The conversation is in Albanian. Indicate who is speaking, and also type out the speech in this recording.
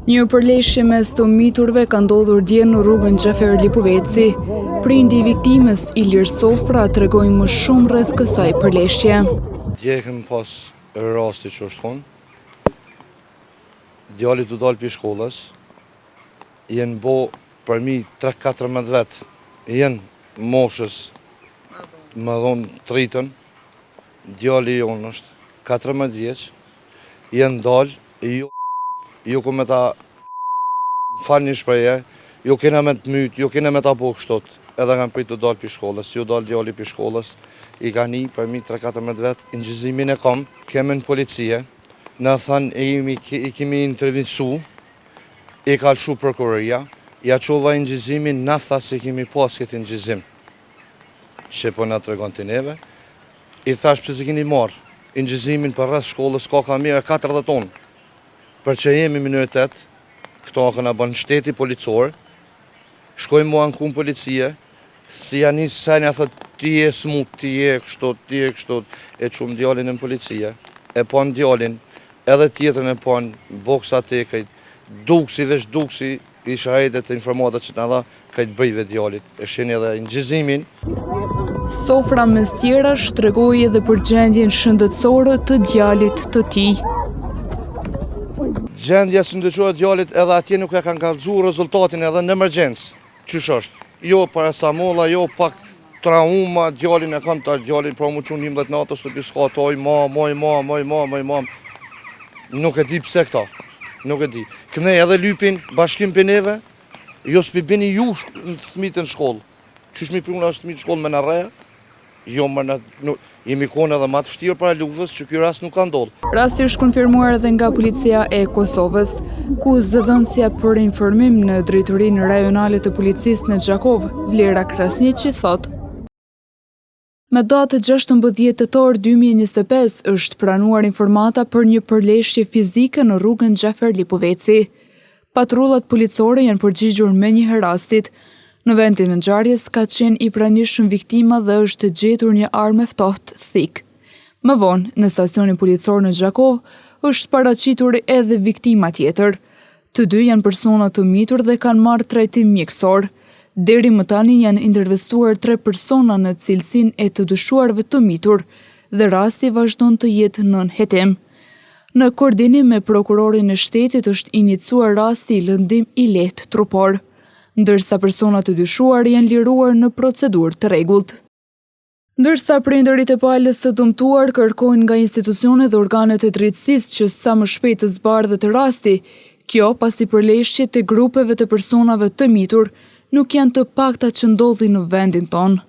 Speaker 1: Një përleshje mes të miturve ka ndodhur dje në rrugën Xhafer Lipoveci. Prindi i viktimës, Ilir Sofra, tregoi më shumë rreth kësaj përleshje.
Speaker 2: Dje kemi pas rasti që është thonë. Djalit u dalë për shkollës, jenë bo për mi 3-14 vetë, jenë moshës më dhonë të rritën, djali jonë është 14 vjeç, jenë dalë, ju ku me ta falë një shpreje, ju kena me të mytë, ju kena me ta po kështot, edhe kanë pritë të dalë për shkollës, ju dalë djali për shkollës, i ka një për mi 3-14 vetë, në gjëzimin e kom, keme në policie, në thënë i kemi intervicu, i ka lëshu prokuroria, ja qova i nëgjizimin, në tha se kemi pas këtë nëgjizim, që po në të regon të neve, i thash pëse se keni marë, i nëgjizimin për rrës shkollës ka mire 40 tonë, për që jemi minoritet, këto këna bënë shteti policor, shkojmë mua në kumë policie, si janë një senja thët, ti e smut, ti e kështot, e qumë djallin në policie, e pon djallin, edhe tjetërën e pon, boksa te kajt, veç duksi, i shahedet e informatat që në dha, kajt bëjve djallit, e shenë edhe në gjizimin.
Speaker 1: Sofra mes tjera shtregoi edhe për gjendjen shëndetësore të djalit të tij.
Speaker 2: Gjendja shëndetësore të djalit edhe atje nuk e kanë kallëzu rezultatin edhe në emergjencë, qysh është. Jo paracetamol, jo pak trauma, djalin e kanë të djalin, pra mu qunë 11 natës të piskatoj, moj, nuk e di pse këta, nuk e di. Kënej edhe lypin bashkim për neve, jo s'pi bini ju në thmitë në shkollë. Qysh mi pruna është thmitë në shkollë me në reja, jo jemi kone edhe matë fështirë para luvës që kjo rast nuk ka ndodhë.
Speaker 1: Rasti është konfirmuar edhe nga policia e Kosovës, ku zëdhënësja për informim në drejtorinë rajonale të policisë në Gjakov, Vlera Krasniqi, thotë: me datë 16 tetor 2025 është pranuar informata për një përleshje fizike në rrugën Xhafer Lipoveci. Patrullat policore janë përgjigjur menjëherë rastit. Në vendin e ngjarjes ka qenë i pranishëm viktima dhe është gjetur një armë ftohtë thik. Më vonë, në stacionin policor në Gjakov, është paraqitur edhe viktima tjetër. Të dy janë persona të mitur dhe kanë marrë trajtim mjekësor. Deri më tani janë intervistuar 3 persona në cilësinë e të dyshuarve të mitur dhe rasti vazhdon të jetë nën hetim. Në koordinim me prokurorin e shtetit është iniciuar rasti i lëndim i lehtë trupor, ndërsa personat të dyshuar janë liruar në procedurë të rregullt. Ndërsa prindërit e palës së dëmtuar kërkojnë nga institucionet dhe organet e drejtësisë që sa më shpejt të zbardhet rasti, kjo pasi përleshjet e grupeve të personave të mitur nuk janë të pakta që ndodhin në vendin tonë.